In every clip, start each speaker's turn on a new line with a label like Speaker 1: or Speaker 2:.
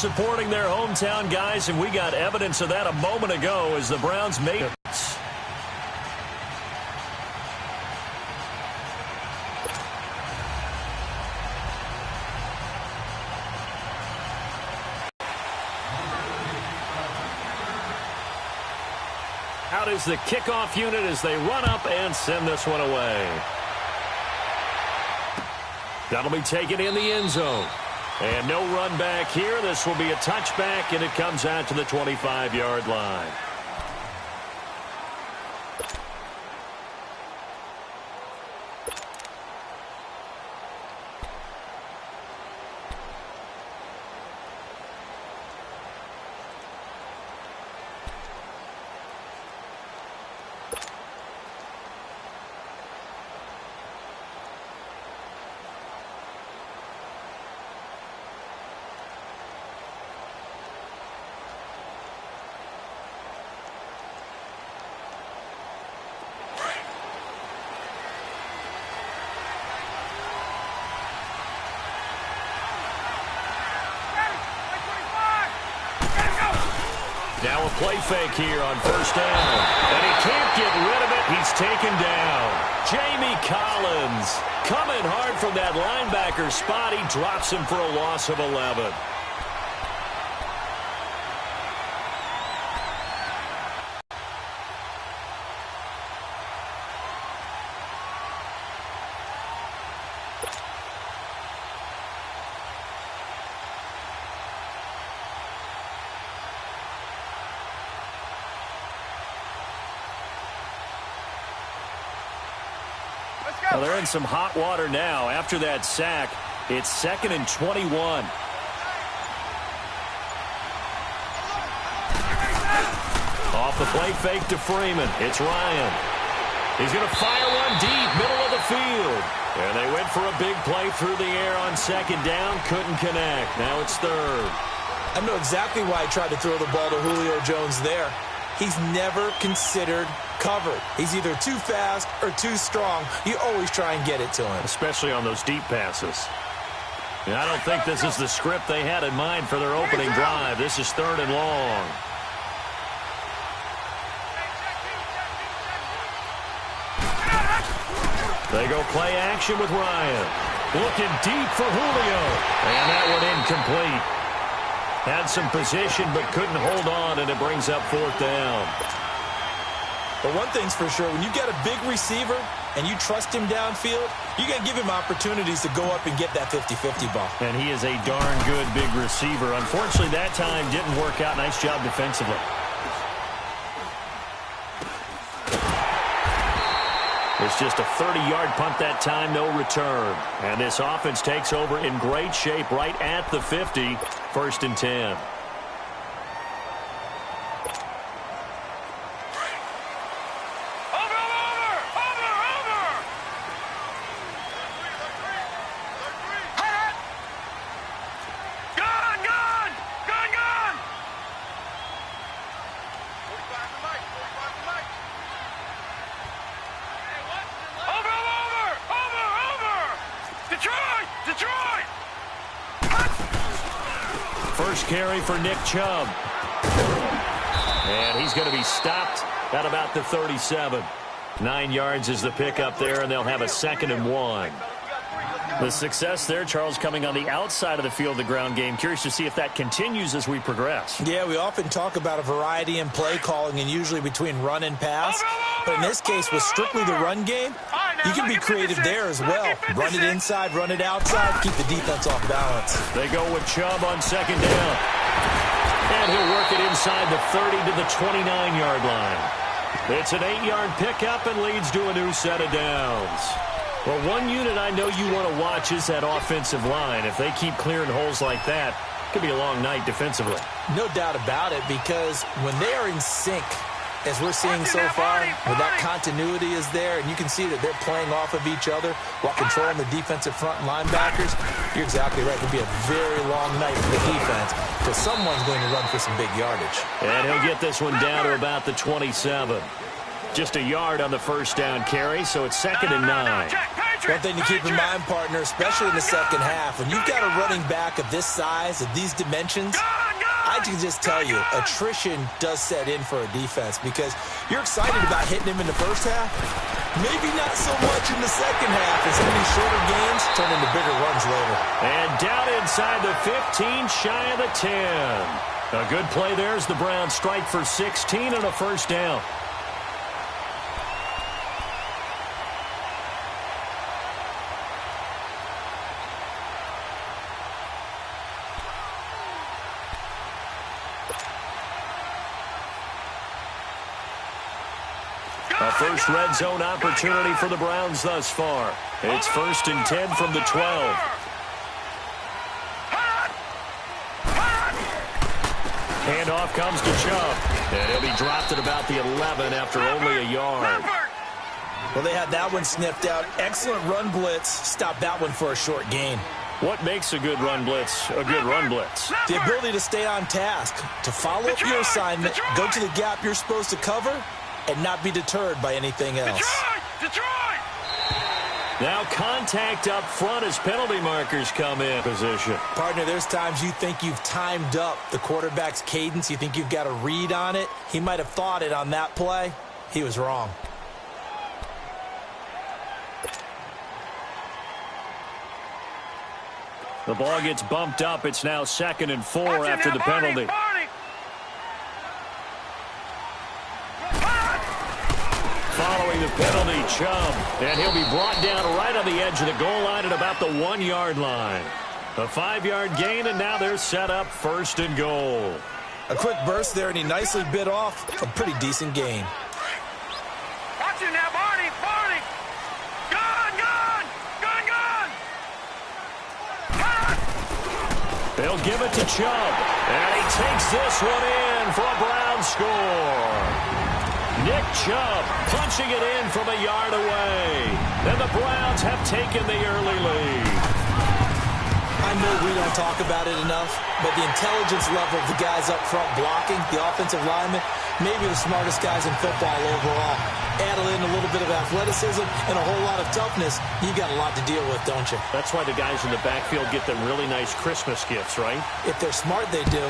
Speaker 1: supporting their hometown guys, and we got evidence of that a moment ago as the Browns made it. Out is the kickoff unit as they run up and send this one away. That'll be taken in the end zone. And no run back here. This will be a touchback, and it comes out to the 25-yard line. Now a play fake here on first down. And he can't get rid of it. He's taken down. Jamie Collins coming hard from that linebacker spot. He drops him for a loss of 11. Well, they're in some hot water now. After that sack, it's 2nd and 21. Off the play fake to Freeman. It's Ryan. He's going to fire one deep, middle of the field. And they went for a big play through the air on 2nd down. Couldn't connect. Now it's 3rd.
Speaker 2: I know exactly why he tried to throw the ball to Julio Jones there. He's never considered covered. He's either too fast or too strong. You always try and get it to him.
Speaker 1: Especially on those deep passes. And I don't think this is the script they had in mind for their opening drive. This is 3rd and long. They go play action with Ryan. Looking deep for Julio. And that one incomplete. Had some position but couldn't hold on, and it brings up 4th down.
Speaker 2: But one thing's for sure, when you get a big receiver and you trust him downfield, you got to give him opportunities to go up and get that 50-50 ball.
Speaker 1: And he is a darn good big receiver. Unfortunately, that time didn't work out. Nice job defensively. It's just a 30-yard punt that time, no return. And this offense takes over in great shape right at the 50, 1st and 10. First carry for Nick Chubb. And he's going to be stopped at about the 37. 9 yards is the pickup there, and they'll have a 2nd and 1. The success there, Charles, coming on the outside of the field, the ground game. Curious to see if that continues as we progress.
Speaker 2: Yeah, we often talk about a variety in play calling and usually between run and pass. But in this case, with strictly the run game, you can be creative there as well. Run it inside, run it outside, keep the defense off balance.
Speaker 1: They go with Chubb on 2nd down. And he'll work it inside the 30 to the 29-yard line. It's an 8-yard pickup and leads to a new set of downs. Well, one unit I know you want to watch is that offensive line. If they keep clearing holes like that, it could be a long night defensively.
Speaker 2: No doubt about it, because when they are in sync, as we're seeing so far, where that continuity is there, and you can see that they're playing off of each other while controlling the defensive front linebackers, you're exactly right. It could be a very long night for the defense because someone's going to run for some big yardage.
Speaker 1: And he'll get this one down to about the 27. Just a yard on the first down carry, so it's 2nd and 9.
Speaker 2: One thing to keep in mind, partner, especially in the second half, when you've got a running back of this size, of these dimensions, I can just tell you, attrition does set in for a defense because you're excited about hitting him in the first half. Maybe not so much in the second half, as some of these shorter gains turn into bigger runs later.
Speaker 1: And down inside the 15, shy of the 10. A good play there as the Browns strike for 16 and a first down. A first red zone opportunity for the Browns thus far. It's 1st and 10 from the 12. Handoff comes to Chubb. And he'll be dropped at about the 11 after only a yard.
Speaker 2: Well, they had that one sniffed out. Excellent run blitz. Stopped that one for a short gain.
Speaker 1: What makes a good run blitz a good run blitz?
Speaker 2: The ability to stay on task, to follow up your assignment, go to the gap you're supposed to cover, and not be deterred by anything else.
Speaker 3: Detroit!
Speaker 1: Now contact up front as penalty markers come in position.
Speaker 2: Partner, there's times you think you've timed up the quarterback's cadence. You think you've got a read on it. He might have thought it on that play. He was wrong.
Speaker 1: The ball gets bumped up. It's now 2nd and 4 after the penalty. Following the penalty, Chubb. And he'll be brought down right on the edge of the goal line at about the 1-yard line. A 5-yard gain, and now they're set up 1st and goal.
Speaker 2: A quick burst there, and he nicely bit off a pretty decent gain.
Speaker 3: Watch it now, Barney! Gone!
Speaker 1: They'll give it to Chubb. And he takes this one in for a Brown score. Nick Chubb punching it in from a yard away. And the Browns have taken the early lead.
Speaker 2: I know we don't talk about it enough, but the intelligence level of the guys up front blocking, the offensive linemen, maybe the smartest guys in football overall. Add in a little bit of athleticism and a whole lot of toughness, you got a lot to deal with, don't you?
Speaker 1: That's why the guys in the backfield get them really nice Christmas gifts, right?
Speaker 2: If they're smart, they do.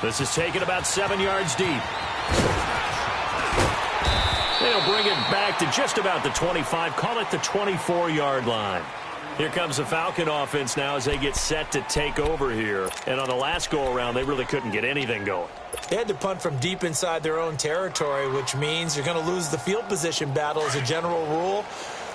Speaker 1: This is taken about 7 yards deep. They'll bring it back to just about the 25. Call it the 24-yard line. Here comes the Falcon offense now as they get set to take over here. And on the last go-around, they really couldn't get anything going.
Speaker 2: They had to punt from deep inside their own territory, which means you're going to lose the field position battle as a general rule.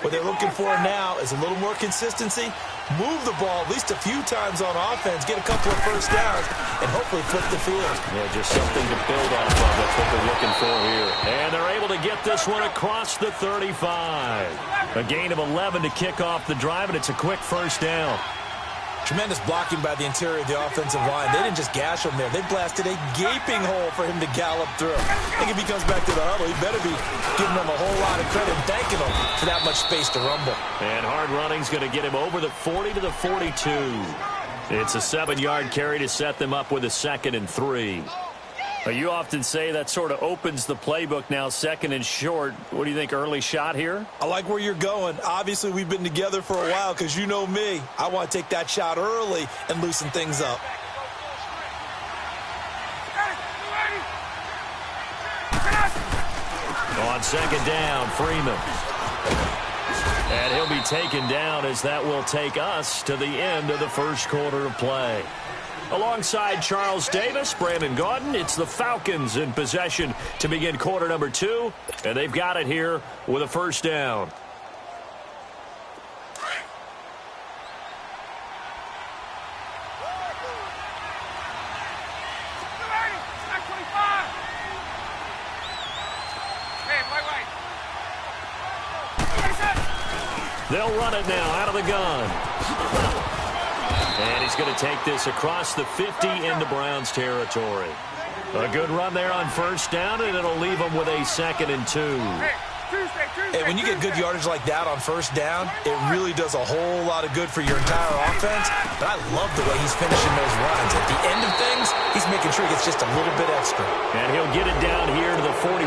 Speaker 2: What they're looking for now is a little more consistency, move the ball at least a few times on offense, get a couple of first downs, and hopefully flip the field.
Speaker 1: Yeah, just something to build off of. That's what they're looking for here. And they're able to get this one across the 35. A gain of 11 to kick off the drive, and it's a quick first down.
Speaker 2: Tremendous blocking by the interior of the offensive line. They didn't just gash him there. They blasted a gaping hole for him to gallop through. I think if he comes back to the huddle, he better be giving them a whole lot of credit and thanking them for that much space to rumble.
Speaker 1: And hard running's going to get him over the 40 to the 42. It's a 7-yard carry to set them up with a 2nd and 3. You often say that sort of opens the playbook now, 2nd and short. What do you think, early shot here?
Speaker 2: I like where you're going. Obviously, we've been together for a while because you know me. I want to take that shot early and loosen things up.
Speaker 1: On 2nd down, Freeman. And he'll be taken down as that will take us to the end of the first quarter of play. Alongside Charles Davis, Brandon Gaudin, it's the Falcons in possession to begin quarter number 2. And they've got it here with a first down. They'll run it now out of the gun. And he's going to take this across the 50 into Browns territory. A good run there on first down, and it'll leave them with a 2nd and 2.
Speaker 2: Hey, when you get good yardage like that on first down, it really does a whole lot of good for your entire offense. But I love the way he's finishing those runs. At the end of things, he's making sure he gets just a little bit extra.
Speaker 1: And he'll get it down here to the 43.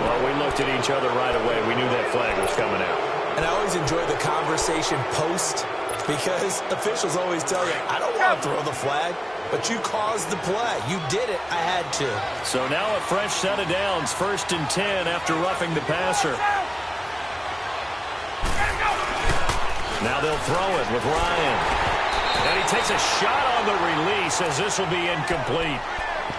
Speaker 1: Well, we looked at each other right away. We knew that flag was coming out.
Speaker 2: And I always enjoy the conversation post because officials always tell you, I don't want to throw the flag, but you caused the play. You did it. I had to.
Speaker 1: So now a fresh set of downs, 1st and 10 after roughing the passer. Now they'll throw it with Ryan. And he takes a shot on the release as this will be incomplete.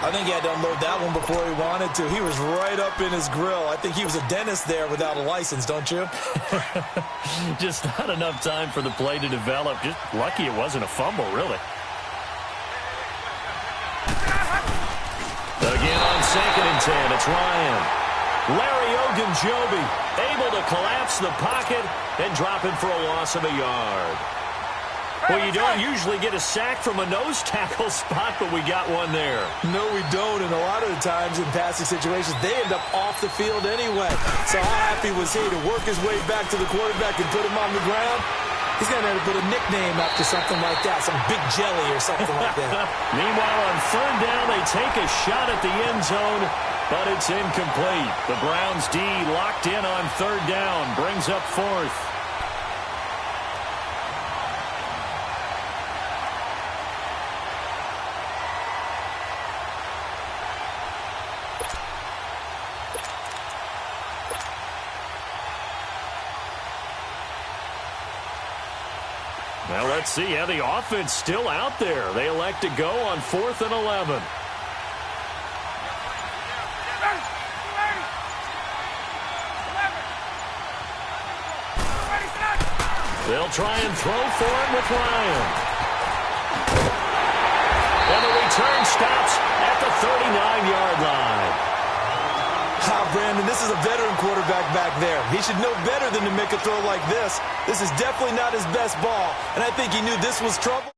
Speaker 2: I think he had to unload that one before he wanted to. He was right up in his grill. I think he was a dentist there without a license, don't you?
Speaker 1: Just not enough time for the play to develop. Just lucky it wasn't a fumble, really. Again on 2nd and 10, it's Ryan. Larry Ogunjobi able to collapse the pocket and drop him for a loss of a yard. Well, you don't usually get a sack from a nose tackle spot, but we got one there.
Speaker 2: No, we don't, and a lot of the times in passing situations, they end up off the field anyway. So how happy was he to work his way back to the quarterback and put him on the ground? He's going to have to put a nickname after something like that, some Big Jelly or something like that.
Speaker 1: Meanwhile, on 3rd down, they take a shot at the end zone, but it's incomplete. The Browns D locked in on 3rd down, brings up 4th. Now let's see how the offense still out there. They elect to go on 4th and 11. They'll try and throw for him with Ryan. And the return stops at the 39-yard line.
Speaker 2: Brandon, this is a veteran quarterback back there. He should know better than to make a throw like this. This is definitely not his best ball, and I think he knew this was trouble.